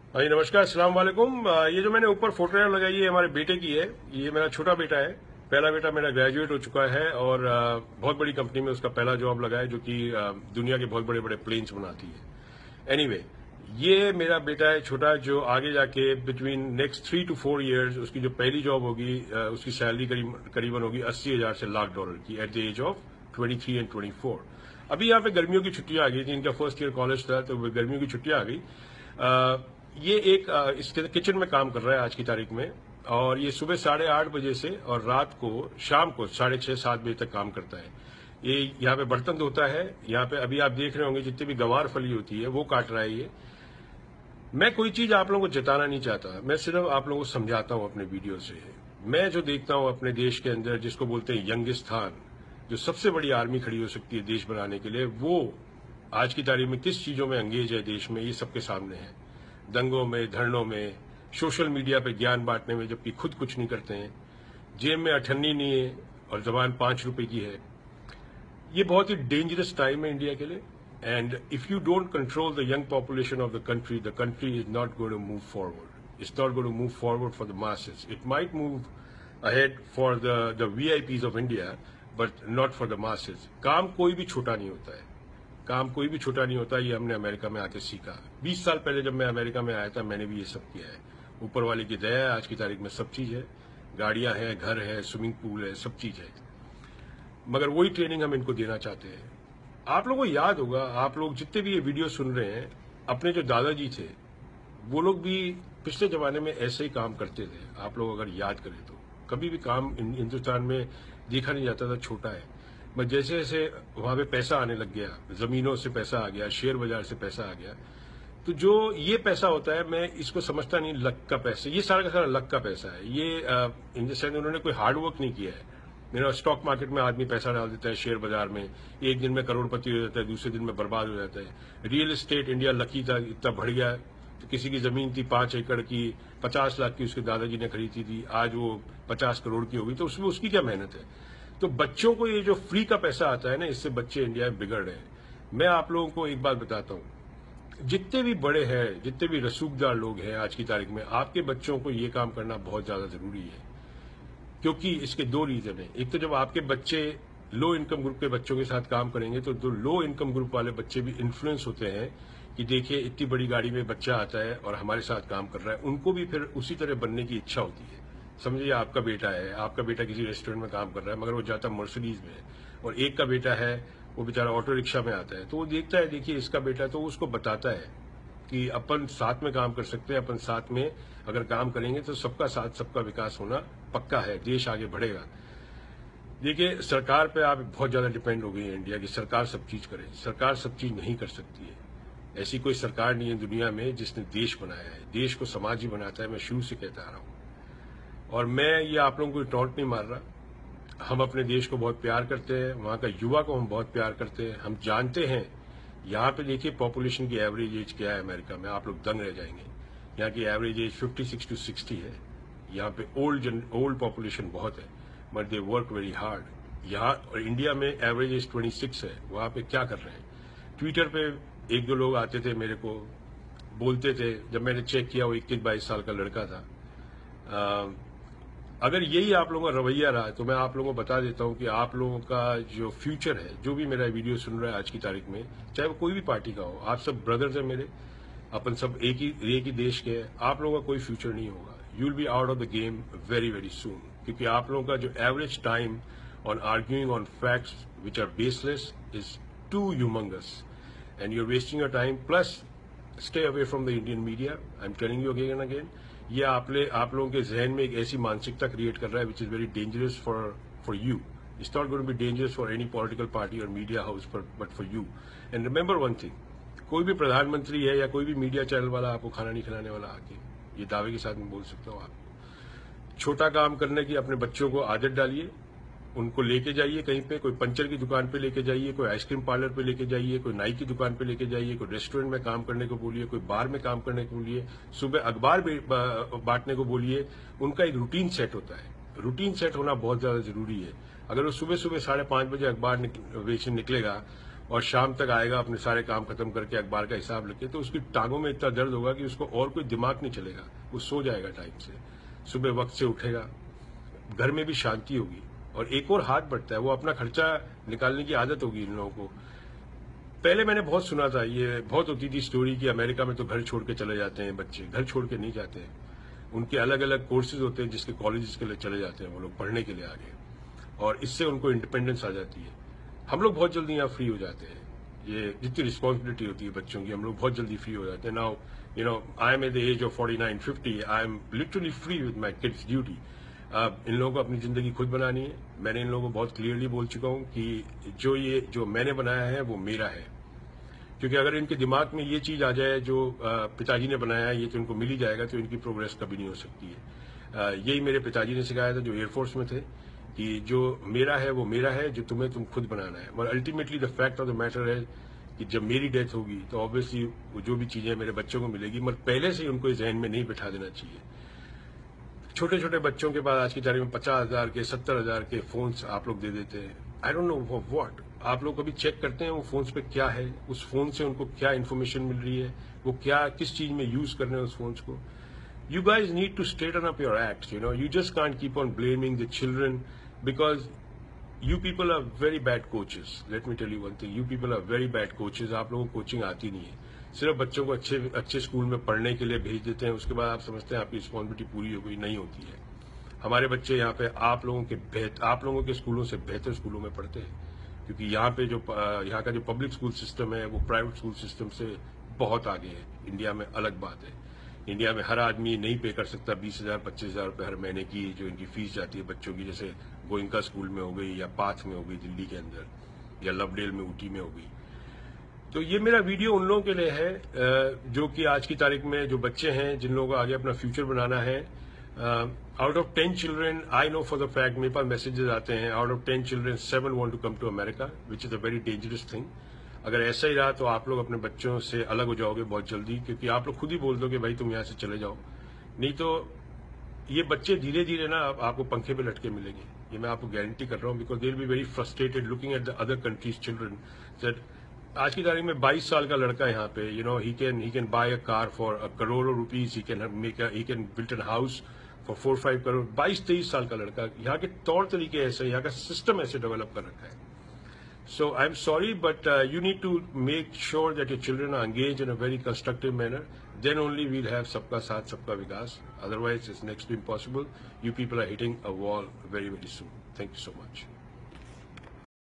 हाँ जी, नमस्कार, अस्सलाम वालेकुम। ये जो मैंने ऊपर फोटो लगाई है, ये हमारे बेटे की है। ये मेरा छोटा बेटा है। पहला बेटा मेरा ग्रेजुएट हो चुका है और बहुत बड़ी कंपनी में उसका पहला जॉब लगा है, जो कि दुनिया के बहुत बड़े बड़े प्लेन्स बनाती है। एनीवे, ये मेरा बेटा है छोटा, जो आगे जाके बिटवीन नेक्स्ट 3 to 4 ईयर्स उसकी जो पहली जॉब होगी, उसकी सैलरी करीबन होगी 80,000 से लाख डॉलर की at the age of 23 and 24। अभी यहाँ पे गर्मियों की छुट्टियां आ गई थी। इनका फर्स्ट ईयर कॉलेज था, तो गर्मियों की छुट्टियां आ गई। ये एक इसके किचन में काम कर रहा है आज की तारीख में, और ये सुबह 8:30 बजे से और रात को शाम को 6:30-7 बजे तक काम करता है। ये यहाँ पे बर्तन धोता है। यहाँ पे अभी आप देख रहे होंगे जितनी भी गंवार फली होती है वो काट रहा है ये। मैं कोई चीज आप लोगों को जताना नहीं चाहता, मैं सिर्फ आप लोगों को समझाता हूँ अपने वीडियो से। मैं जो देखता हूँ अपने देश के अंदर, जिसको बोलते हैं यंगिस्तान, जो सबसे बड़ी आर्मी खड़ी हो सकती है देश बनाने के लिए, वो आज की तारीख में किस चीजों में अंगेज है देश में, ये सबके सामने है। दंगों में, धरनों में, सोशल मीडिया पे ज्ञान बांटने में, जबकि खुद कुछ नहीं करते हैं। जेब में अठन्नी नहीं है और जबान 5 रुपए की है। ये बहुत ही डेंजरस टाइम है इंडिया के लिए। And if you don't control the young population of the country is not going to move forward. It's not going to move forward for the masses. It might move ahead for the VIPs of India, but not for the masses. काम कोई भी छोटा नहीं होता है। काम कोई भी छोटा नहीं होता। ये हमने अमेरिका में आके सीखा। 20 साल पहले जब मैं अमेरिका में आया था, मैंने भी ये सब किया है। ऊपर वाले की दया है, आज की तारीख में सब चीज है। गाड़ियां हैं, घर है, स्विमिंग पूल है, सब चीज है। मगर वही ट्रेनिंग हम इनको देना चाहते हैं। आप लोगों को याद होगा, आप लोग जितने भी ये वीडियो सुन रहे हैं, अपने जो दादाजी थे वो लोग भी पिछले जमाने में ऐसे ही काम करते थे। आप लोग अगर याद करें तो कभी भी काम हिंदुस्तान में देखा नहीं जाता था छोटा है। बस जैसे जैसे वहां पे पैसा आने लग गया, जमीनों से पैसा आ गया, शेयर बाजार से पैसा आ गया, तो जो ये पैसा होता है, मैं इसको समझता नहीं लक का पैसा। ये सारा का सारा लक का पैसा है। ये इन द सेंस उन्होंने कोई हार्डवर्क नहीं किया है। मेरा स्टॉक मार्केट में आदमी पैसा डाल देता है, शेयर बाजार में, एक दिन में करोड़पति हो जाता है, दूसरे दिन में बर्बाद हो जाता है। रियल एस्टेट इंडिया लकी था, इतना बढ़ गया। तो किसी की जमीन थी 5 एकड़ की, 50 लाख की उसके दादाजी ने खरीदी थी, आज वो 50 करोड़ की होगी। तो उसमें उसकी क्या मेहनत है। तो बच्चों को ये जो फ्री का पैसा आता है ना, इससे बच्चे इंडिया में बिगड़ रहे हैं। मैं आप लोगों को एक बात बताता हूं, जितने भी बड़े हैं, जितने भी रसूखदार लोग हैं आज की तारीख में, आपके बच्चों को ये काम करना बहुत ज्यादा जरूरी है। क्योंकि इसके 2 रीजन है। एक तो जब आपके बच्चे लो इनकम ग्रुप के बच्चों के साथ काम करेंगे, तो जो लो इनकम ग्रुप वाले बच्चे भी इन्फ्लुएंस होते हैं कि देखिए इतनी बड़ी गाड़ी में बच्चा आता है और हमारे साथ काम कर रहा है, उनको भी फिर उसी तरह बनने की इच्छा होती है। समझिए आपका बेटा है, आपका बेटा किसी रेस्टोरेंट में काम कर रहा है, मगर वो जाता मर्सिडीज में है, और एक का बेटा है वो बेचारा ऑटो रिक्शा में आता है। तो वो देखता है, देखिए इसका बेटा, तो उसको बताता है कि अपन साथ में काम कर सकते हैं। अपन साथ में अगर काम करेंगे तो सबका साथ सबका विकास होना पक्का है, देश आगे बढ़ेगा। देखिए सरकार पे आप बहुत ज्यादा डिपेंड हो गई है इंडिया की। सरकार सब चीज करे, सरकार सब चीज नहीं कर सकती है। ऐसी कोई सरकार नहीं है दुनिया में जिसने देश बनाया है। देश को समाज ही बनाता है, मैं शुरू से कहता आ रहा हूं। और मैं ये आप लोगों को टॉन्ट नहीं मार रहा। हम अपने देश को बहुत प्यार करते हैं, वहां का युवा को हम बहुत प्यार करते हैं। हम जानते हैं यहाँ पे देखिए पॉपुलेशन की एवरेज एज क्या है अमेरिका में, आप लोग दंग रह जाएंगे। यहाँ की एवरेज एज 56 to 60 है। यहाँ पे ओल्ड पॉपुलेशन बहुत है, but they work very hard. यहाँ और इंडिया में एवरेज एज 26 है। वहां पे क्या कर रहे हैं। ट्विटर पे 1-2 लोग आते थे, मेरे को बोलते थे, जब मैंने चेक किया वो 21-22 साल का लड़का था। अगर यही आप लोगों का रवैया रहा, तो मैं आप लोगों को बता देता हूं कि आप लोगों का जो फ्यूचर है, जो भी मेरा वीडियो सुन रहा है आज की तारीख में, चाहे वो कोई भी पार्टी का हो, आप सब ब्रदर्स हैं मेरे, अपन सब एक ही देश के हैं। आप लोगों का कोई फ्यूचर नहीं होगा। You will be out of the game very very soon. क्योंकि आप लोगों का जो average time on arguing on facts which are baseless is too humongous, and you are wasting your time. Plus stay away from the Indian media. I am telling you again and again. ये आप लोगों के जहन में एक ऐसी मानसिकता create कर रहा है which is very dangerous for you. It's not going to be dangerous for any political party और media house, but for you. And remember one thing, कोई भी प्रधानमंत्री है या कोई भी मीडिया चैनल वाला आपको खाना नहीं खिलाने वाला आके, ये दावे के साथ मैं बोल सकता हूँ आपको। छोटा काम करने की अपने बच्चों को आदत डालिए, उनको लेके जाइए कहीं पे, कोई पंचर की दुकान पे लेके जाइए, कोई आइसक्रीम पार्लर पे लेके जाइए, कोई नाई की दुकान पे लेके जाइए, कोई रेस्टोरेंट में काम करने को बोलिए, कोई बार में काम करने को बोलिए, सुबह अखबार बांटने को बोलिए। उनका एक रूटीन सेट होता है। रूटीन सेट होना बहुत ज्यादा जरूरी है। अगर वो सुबह सुबह 5:30 बजे अखबार बेचने निकलेगा और शाम तक आएगा अपने सारे काम खत्म करके अखबार का हिसाब लेके, तो उसकी टांगों में इतना दर्द होगा कि उसको और कोई दिमाग नहीं चलेगा, वो सो जाएगा टाइम से, सुबह वक्त से उठेगा, घर में भी शांति होगी और एक और हाथ बढ़ता है, वो अपना खर्चा निकालने की आदत होगी इन लोगों को। पहले मैंने बहुत सुना था, ये बहुत होती थी स्टोरी कि अमेरिका में तो घर छोड़ के चले जाते हैं बच्चे, घर छोड़ के नहीं जाते हैं, उनके अलग अलग कोर्सेज होते हैं जिसके कॉलेजेस के लिए चले जाते हैं वो लोग पढ़ने के लिए आगे, और इससे उनको इंडिपेंडेंस आ जाती है। हम लोग बहुत जल्दी यहाँ फ्री हो जाते हैं, ये जितनी रिस्पॉन्सिबिलिटी होती है बच्चों की, हम लोग बहुत जल्दी फ्री हो जाते हैं। Now I am at the age of 49-50, I am literally free with my kids duty. अब इन लोगों को अपनी जिंदगी खुद बनानी है। मैंने इन लोगों को बहुत क्लियरली बोल चुका हूं कि जो मैंने बनाया है वो मेरा है, क्योंकि अगर इनके दिमाग में ये चीज आ जाए जो पिताजी ने बनाया है ये तो इनको मिल ही जाएगा, तो इनकी प्रोग्रेस कभी नहीं हो सकती है। यही मेरे पिताजी ने सिखाया था जो एयरफोर्स में थे, कि जो मेरा है वो मेरा है, जो तुम खुद बनाना है। और ultimately the fact of the matter है कि जब मेरी डेथ होगी तो ऑब्वियसली जो भी चीजें मेरे बच्चों को मिलेगी, मगर पहले से ही उनको इस जहन में नहीं बिठा देना चाहिए। छोटे छोटे बच्चों के पास आज की तारीख में 50,000 के 70,000 के फोन्स आप लोग दे देते हैं। I don't know for what. आप लोग कभी चेक करते हैं वो फोन्स पे क्या है, उस फोन से उनको क्या इन्फॉर्मेशन मिल रही है, वो क्या किस चीज में यूज कर रहे हैं उस फोन्स को। You guys need to straighten up your acts, you just can't keep on blaming the children, because you people are very bad coaches. Let me tell you one thing, you people are very bad coaches. आप लोगों को coaching आती नहीं है, सिर्फ बच्चों को अच्छे स्कूल में पढ़ने के लिए भेज देते हैं, उसके बाद आप समझते हैं आपकी रिस्पॉन्सिबिलिटी पूरी हो गई। नहीं होती है। हमारे बच्चे यहाँ पे आप लोगों के स्कूलों से बेहतर स्कूलों में पढ़ते हैं, क्योंकि यहाँ का जो पब्लिक स्कूल सिस्टम है वो प्राइवेट स्कूल सिस्टम से बहुत आगे है। इंडिया में अलग बात है, इंडिया में हर आदमी नहीं पे कर सकता 20,000 25,000 रुपए हर महीने की जो इनकी फीस जाती है बच्चों की, जैसे गोइंका स्कूल में हो गई या पाथ में हो गई दिल्ली के अंदर, या लवडेल में ऊटी में हो गई। तो ये मेरा वीडियो उन लोगों के लिए है जो कि आज की तारीख में जो बच्चे हैं, जिन लोगों को आगे अपना फ्यूचर बनाना है। Out of 10 children, I know for the fact, मेरे पास मैसेजेस आते हैं, out of 10 children 7 want to come to America, which is a very dangerous thing. अगर ऐसा ही रहा तो आप लोग अपने बच्चों से अलग हो जाओगे बहुत जल्दी, क्योंकि आप लोग खुद ही बोल दो कि भाई तुम यहाँ से चले जाओ, नहीं तो ये बच्चे धीरे धीरे ना आपको पंखे पे लटके मिलेंगे, ये मैं आपको गारंटी कर रहा हूँ। Because they will be very frustrated looking at the other countries children. That आज की तारीख में 22 साल का लड़का यहाँ पे, he can buy a car for $1 crore rupees, he can build an house for 4-5 crore. 22-23 साल का लड़का, यहाँ के तौर तरीके ऐसे, यहाँ का सिस्टम ऐसे डेवलप कर रखा है। So I'm sorry, but you need to make sure that your children are engaged in a very constructive manner. Then only we'll have Sabka Saath, Sabka Vikas. Otherwise, it's next to impossible. You people are hitting a wall very, very soon. Thank you so much.